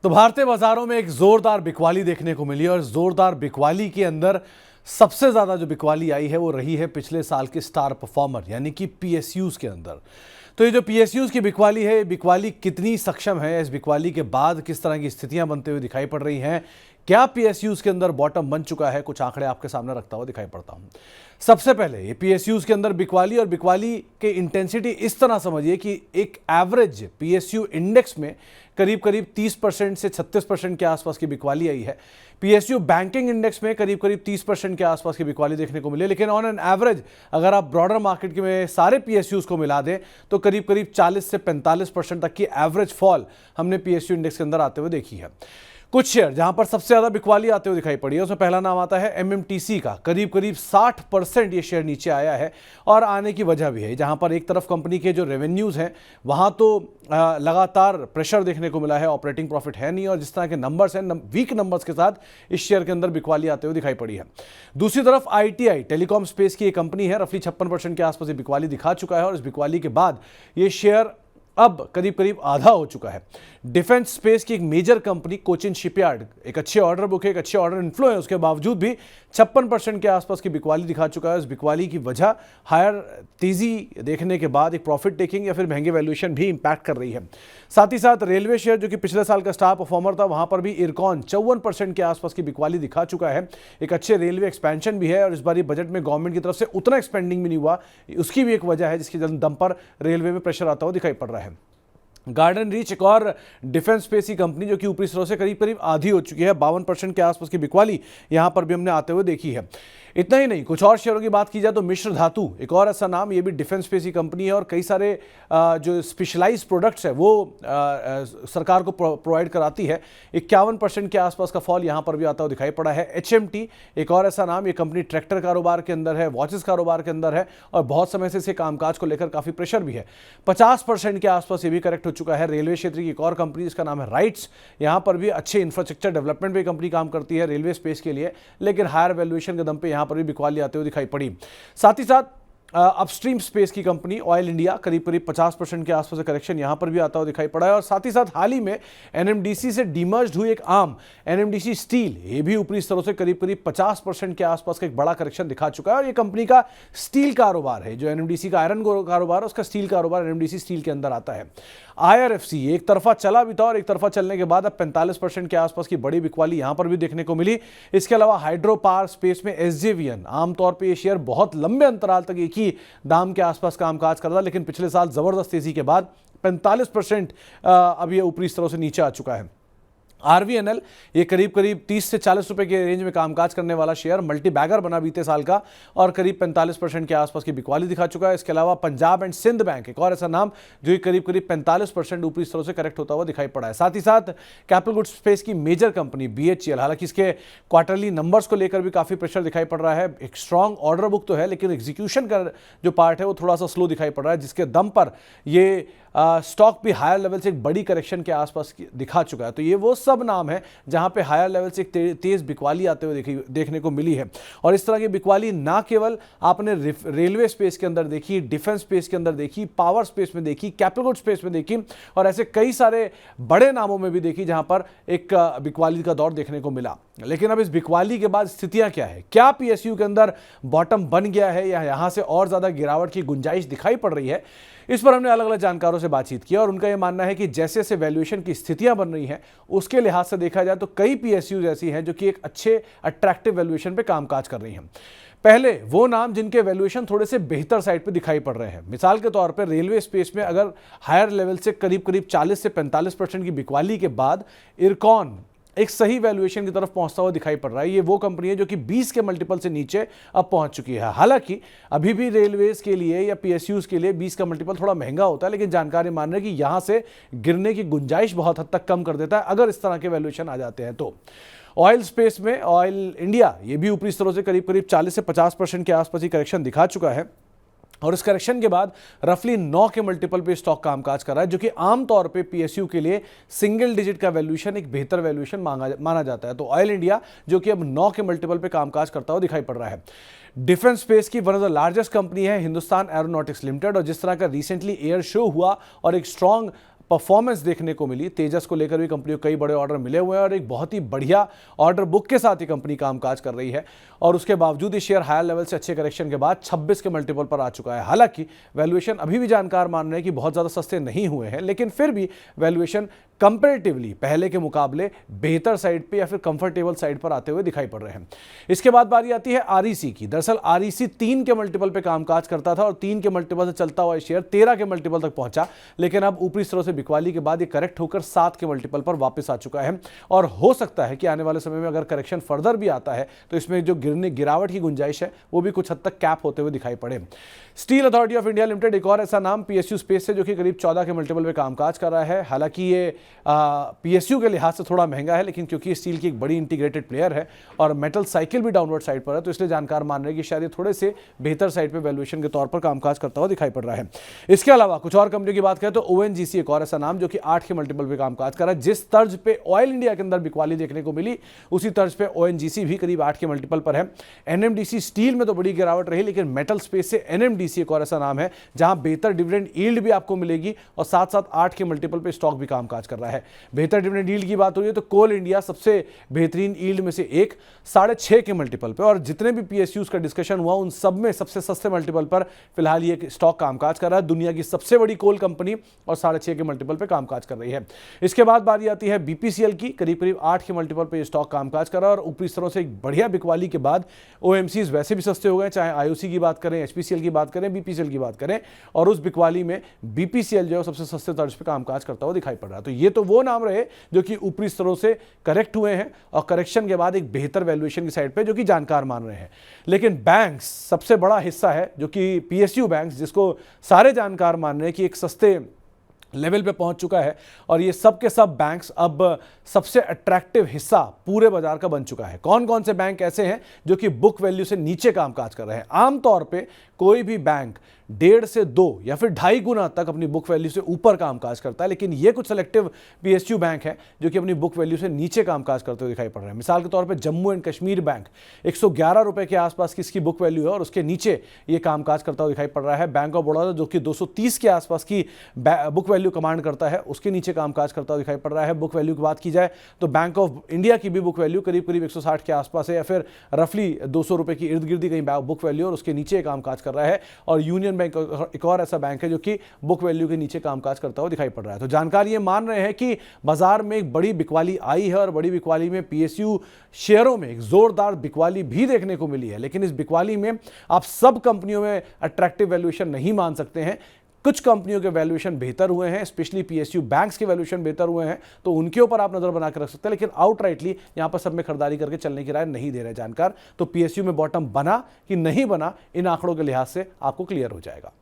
तो भारतीय बाजारों में एक जोरदार बिकवाली देखने को मिली और जोरदार बिकवाली के अंदर सबसे ज्यादा जो बिकवाली आई है वो रही है पिछले साल के स्टार परफॉर्मर यानी कि पीएसयूज के अंदर। तो ये जो पीएसयूज की बिकवाली है, बिकवाली कितनी सक्षम है, इस बिकवाली के बाद किस तरह की स्थितियां बनते हुए दिखाई पड़ रही हैं, क्या पीएसयूज के अंदर बॉटम बन चुका है, कुछ आंकड़े आपके सामने रखता हुआ दिखाई पड़ता हूं। सबसे पहले ये पीएसयूज के अंदर बिकवाली और बिकवाली के इंटेंसिटी इस तरह समझिए कि एक एवरेज पीएसयू इंडेक्स में करीब करीब 30% से 36% के आसपास की बिकवाली आई है। पीएसयू बैंकिंग इंडेक्स में करीब करीब 30% के आसपास की बिकवाली देखने को मिली, लेकिन ऑन एन एवरेज अगर आप ब्रॉडर मार्केट में सारे पीएसयूज को मिला दें तो करीब करीब 40 से 45% तक की एवरेज फॉल हमने पीएसयू इंडेक्स के अंदर आते हुए देखी है। कुछ शेयर जहां पर सबसे ज्यादा बिकवाली आते हुए दिखाई पड़ी है उसमें पहला नाम आता है एमएमटीसी का। करीब करीब 60% ये शेयर नीचे आया है और आने की वजह भी है, जहां पर एक तरफ कंपनी के जो रेवेन्यूज हैं वहां तो लगातार प्रेशर देखने को मिला है, ऑपरेटिंग प्रॉफिट है नहीं और जिस तरह के नंबर्स हैं वीक नंबर्स के साथ इस शेयर के अंदर बिकवाली आते हुए दिखाई पड़ी है। दूसरी तरफ आईटीआई टेलीकॉम स्पेस की एक कंपनी है, रफली 56% के आसपास बिकवाली दिखा चुका है और इस बिकवाली के बाद ये शेयर अब करीब करीब आधा हो चुका है। डिफेंस स्पेस की एक मेजर कंपनी कोचिन शिपयार्ड, एक अच्छे ऑर्डर बुक है, एक अच्छे ऑर्डर इन्फ्लो है, उसके बावजूद भी 56% के आसपास की बिकवाली दिखा चुका है। इस बिकवाली की वजह हायर तेजी देखने के बाद एक प्रॉफिट टेकिंग या फिर महंगे वैल्यूएशन भी इंपैक्ट कर रही है। साथ ही साथ रेलवे शेयर जो कि पिछले साल का स्टार परफॉर्मर था, वहां पर भी इरकॉन 54% के आसपास की बिकवाली दिखा चुका है। एक अच्छे रेलवे एक्सपेंशन भी है और इस बार बजट में गवर्नमेंट की तरफ से उतना एक्सपेंडिंग भी नहीं हुआ, उसकी भी एक वजह है जिसके दम पर रेलवे में प्रेशर आता हुआ दिखाई पड़ रहा है। गार्डन रीच एक और डिफेंस स्पेस की कंपनी जो कि ऊपरी स्तरों से करीब करीब आधी हो चुकी है, 52% के आसपास की बिकवाली यहां पर भी हमने आते हुए देखी है। इतना ही नहीं, कुछ और शेयरों की बात की जाए तो मिश्र धातु एक और ऐसा नाम, ये भी डिफेंस स्पेस की कंपनी है और कई सारे जो स्पेशलाइज्ड प्रोडक्ट्स है वो सरकार को प्रोवाइड कराती है। 51% के आसपास का फॉल यहां पर भी आता हुआ दिखाई पड़ा है। एचएमटी एक और ऐसा नाम, ये कंपनी ट्रैक्टर कारोबार के अंदर है, वॉचेस कारोबार के अंदर है और बहुत समय से इसे कामकाज को लेकर काफी प्रेशर भी है। 50% के आसपास ये भी करेक्ट हो चुका है। रेलवे क्षेत्र की एक और कंपनी जिसका नाम है राइट्स, यहां पर भी अच्छे इंफ्रास्ट्रक्चर डेवलपमेंट पे कंपनी काम करती है रेलवे स्पेस के लिए, लेकिन हायर वैल्यूएशन के दम पे यहां पर भी बिकवाली आते हुए दिखाई पड़ी। साथ ही साथ अपस्ट्रीम स्पेस की कंपनी ऑयल इंडिया करीब करीब 50% के आसपास करेक्शन यहां पर भी आता हुआ दिखाई पड़ा है। और साथ ही साथ हाल ही में एनएमडीसी से डीमर्ज्ड हुई एक आर्म एनएमडीसी स्टील, ये भी ऊपरी स्तरों से करीब करीब 50% के आसपास का एक बड़ा करेक्शन दिखा चुका है और ये कंपनी का स्टील कारोबार है। जो एनएमडीसी का आयरन कारोबार है उसका स्टील कारोबार एनएमडीसी स्टील के अंदर आता है। आईआरएफसी एक तरफा चला भी था और एक तरफा चलने के बाद अब 45% के आसपास की बड़ी बिकवाली यहां पर भी देखने को मिली। इसके अलावा हाइड्रो पावर स्पेस में एसजेवीएन, आमतौर पर यह शेयर बहुत लंबे अंतराल तक एक ही दाम के आसपास कामकाज कर रहा, लेकिन पिछले साल जबरदस्त तेजी के बाद 45% अब यह ऊपरी स्तरों से नीचे आ चुका है। आरवीएनएल ये करीब करीब 30 से 40 रुपए के रेंज में कामकाज करने वाला शेयर मल्टी बैगर बना बीते साल का और करीब 45% के आसपास की बिकवाली दिखा चुका है। इसके अलावा पंजाब एंड सिंध बैंक एक और ऐसा नाम जो करीब करीब 45% ऊपरी स्तरों से करेक्ट होता हुआ दिखाई पड़ा है। साथ ही साथ कैपिटल गुड्स स्पेस की मेजर कंपनी बीएचईएल, हालांकि इसके क्वार्टरली नंबर्स को लेकर भी काफी प्रेशर दिखाई पड़ रहा है। एक स्ट्रॉन्ग ऑर्डर बुक तो है लेकिन एग्जीक्यूशन का जो पार्ट है वो थोड़ा सा स्लो दिखाई पड़ रहा है, जिसके दम पर ये स्टॉक भी हायर लेवल से एक बड़ी करेक्शन के आसपास दिखा चुका है। तो ये वो सब नाम है जहां पे हायर लेवल से एक तेज बिकवाली आते हुए देखने को मिली है। और इस तरह की बिकवाली ना केवल आपने रेलवे स्पेस के अंदर देखी, डिफेंस स्पेस के अंदर देखी, पावर स्पेस में देखी, कैपिटल गुड्स स्पेस में देखी और ऐसे कई सारे बड़े नामों में भी देखी जहां पर एक बिकवाली का दौर देखने को मिला। लेकिन अब इस बिकवाली के बाद स्थितियां क्या है, क्या पीएसयू के अंदर बॉटम बन गया है या यहां से और ज्यादा गिरावट की गुंजाइश दिखाई पड़ रही है, इस पर हमने अलग अलग जानकारों से बातचीत की और उनका यह मानना है कि जैसे जैसे वैल्यूएशन की स्थितियां बन रही हैं उसके लिहाज से देखा जाए तो कई पीएसयूज ऐसी हैं जो कि एक अच्छे अट्रैक्टिव वैल्यूएशन पे कामकाज कर रही हैं। पहले वो नाम जिनके वैल्यूएशन थोड़े से बेहतर साइड पे दिखाई पड़ रहे हैं, मिसाल के तौर पे रेलवे स्पेस में अगर हायर लेवल से करीब करीब 40 से 45% की बिकवाली के बाद इरकॉन एक सही वैल्यूएशन की तरफ पहुंचता हुआ दिखाई पड़ रहा है। ये वो कंपनी है जो कि 20 के मल्टीपल से नीचे अब पहुंच चुकी है। हालांकि अभी भी रेलवेज के लिए या पीएसयूज के लिए 20 का मल्टीपल थोड़ा महंगा होता है, लेकिन जानकारी मान रहे हैं कि यहां से गिरने की गुंजाइश बहुत हद तक कम कर देता है अगर इस तरह के वैल्यूएशन आ जाते हैं तो। ऑयल स्पेस में ऑयल इंडिया ये भी ऊपरी स्तरों से करीब करीब 40 से 50% के आसपास ही करेक्शन दिखा चुका है और इस करेक्शन के बाद रफली 9 के मल्टीपल पे स्टॉक कामकाज कर रहा है, जो कि आमतौर पे पीएसयू के लिए सिंगल डिजिट का वैल्यूएशन एक बेहतर वैल्यूएशन माना जाता है। तो ऑयल इंडिया जो कि अब 9 के मल्टीपल पे कामकाज करता हुआ दिखाई पड़ रहा है। डिफेंस स्पेस की one of the largest company है हिंदुस्तान एरोनॉटिक्स लिमिटेड और जिस तरह का रिसेंटली एयर शो हुआ और एक स्ट्रॉन्ग परफॉर्मेंस देखने को मिली। तेजस को लेकर भी कंपनी को कई बड़े ऑर्डर मिले हुए हैं और एक बहुत ही बढ़िया ऑर्डर बुक के साथ ही कंपनी कामकाज कर रही है और उसके बावजूद ये शेयर हायर लेवल से अच्छे करेक्शन के बाद 26 के मल्टीपल पर आ चुका है। हालांकि वैल्यूएशन अभी भी जानकार मान रहे हैं कि बहुत ज़्यादा सस्ते नहीं हुए हैं, लेकिन फिर भी वैल्यूएशन कंपैरेटिवली पहले के मुकाबले बेहतर साइड पे या फिर कंफर्टेबल साइड पर आते हुए दिखाई पड़ रहे हैं। इसके बाद बारी आती है आरईसी की। दरअसल आरईसी 3 के मल्टीपल पे कामकाज करता था और 3 के मल्टीपल से चलता हुआ शेयर 13 के मल्टीपल तक पहुंचा, लेकिन अब ऊपरी स्तरों से बिकवाली के बाद ये करेक्ट होकर 7 के मल्टीपल पर वापस आ चुका है और हो सकता है कि आने वाले समय में अगर करेक्शन फर्दर भी आता है तो इसमें जो गिरावट की गुंजाइश है वो भी कुछ हद तक कैप होते हुए दिखाई पड़े। Steel authority of India limited एक और ऐसा नाम पीएसयू स्पेस से जो कि करीब 14 के मल्टीपल पे कामकाज कर रहा है। हालांकि ये पीएसयू के लिहाज से थोड़ा महंगा है, लेकिन क्योंकि स्टील की एक बड़ी इंटीग्रेटेड प्लेयर है और मेटल साइकिल भी डाउनवर्ड साइड पर है, तो इसलिए जानकार मान रहे हैं कि शायद ये थोड़े से बेहतर साइड पे वैल्यूएशन के तौर पर कामकाज करता हुआ दिखाई पड़ रहा है। इसके अलावा कुछ और कंपनियों की बात करें तो ओएनजीसी एक और ऐसा नाम जो कि 8 के मल्टीपल पे कामकाज कर रहा है। जिस तर्ज पे ऑयल इंडिया के अंदर बिकवाली देखने को मिली उसी तर्ज पे ओएनजीसी भी करीब 8 के मल्टीपल पर है। एनएमडीसी स्टील में तो बड़ी गिरावट रही, लेकिन मेटल स्पेस से एनएमडीसी एक और ऐसा नाम है जहां बेहतर डिविडेंड यील्ड भी आपको मिलेगी और साथ साथ 8 के मल्टीपल पे स्टॉक भी कामकाज कर रहा है। बेहतर डिविडेंड यील्ड की बात हो रही है तो कोल इंडिया सबसे बेहतरीन यील्ड में से एक 6.5 के मल्टीपल पे, और जितने भी पीएसयूज का डिस्कशन हुआ उन सब में सबसे सस्ते मल्टीपल पर फिलहाल ये स्टॉक कामकाज कर रहा है। दुनिया की सबसे बड़ी कोल कंपनी और 6.5 के मल्टीपल पे कामकाज कर रही है। इसके बाद बारी आती है बीपीसीएल की। करीब करीब 8 के मल्टीपल पे स्टॉक कामकाज कर रहा है और ऊपरी स्तरों से एक बढ़िया बिकवाली के बाद ओएमसीज वैसे भी सस्ते हो गए, चाहे आईओसी की बात करें, एचपीसीएल की बात करें, बीपीसीएल की बात करें, और उस बिकवाली में बीपीसीएल जो है सबसे सस्ते तर्ज पे कामकाज करता हुआ दिखाई पड़ रहा है। तो ये तो वो नाम रहे जो कि ऊपरी स्तरों से करेक्ट हुए हैं और करेक्शन के बाद एक बेहतर वैल्यूएशन की साइड पे जो कि जानकार मान रहे हैं। लेकिन बैंक्स सबसे बड़ा हिस्सा है जो कि पीएसयू बैंक्स, जिसको सारे जानकार मान रहे हैं कि एक सस्ते लेवल पे पहुंच चुका है और ये सब के सब बैंक्स अब सबसे अट्रैक्टिव हिस्सा पूरे बाजार का बन चुका है। कौन कौन से बैंक ऐसे हैं जो कि बुक वैल्यू से नीचे कामकाज कर रहे हैं? आमतौर पे कोई भी बैंक 1.5 से 2 या फिर 2.5 गुना तक अपनी बुक वैल्यू से ऊपर कामकाज करता है, लेकिन ये कुछ सेलेक्टिव पीएसयू बैंक है जो कि अपनी बुक वैल्यू से नीचे कामकाज करते हुए दिखाई पड़ रहे हैं। मिसाल के तौर पे जम्मू एंड कश्मीर बैंक 111 रुपए के आसपास की इसकी बुक वैल्यू है और उसके नीचे ये कामकाज करता हुआ दिखाई पड़ रहा है। बैंक ऑफ बड़ौदा जो कि 230 के आसपास की बुक वैल्यू कमांड करता है उसके नीचे कामकाज करता हुआ दिखाई पड़ रहा है। बुक वैल्यू की बात की जाए तो बैंक ऑफ इंडिया की भी बुक वैल्यू करीब करीब 160 के आसपास है या फिर रफली 200 रुपए की इर्द गिर्द कहीं बुक वैल्यू और उसके नीचे कामकाज कर रहा है। और यूनियन बैंक एक और ऐसा बैंक है जो कि बुक वैल्यू के नीचे कामकाज करता हुआ दिखाई पड़ रहा है। तो जानकार ये मान रहे हैं कि बाजार में एक बड़ी बिकवाली आई है और बड़ी बिकवाली में पीएसयू शेयरों में एक जोरदार बिकवाली भी देखने को मिली है, लेकिन इस बिकवाली में आप सब कंपनियों में अट्रैक्टिव वैल्यूएशन नहीं मान सकते हैं। कुछ कंपनियों के वैल्यूएशन बेहतर हुए हैं, स्पेशली पीएसयू बैंक्स के वैल्यूएशन बेहतर हुए हैं, तो उनके ऊपर आप नजर बना कर रख सकते हैं, लेकिन आउटराइटली यहां पर सब में खरीदारी करके चलने की राय नहीं दे रहे जानकार। तो पीएसयू में बॉटम बना कि नहीं बना इन आंकड़ों के लिहाज से आपको क्लियर हो जाएगा।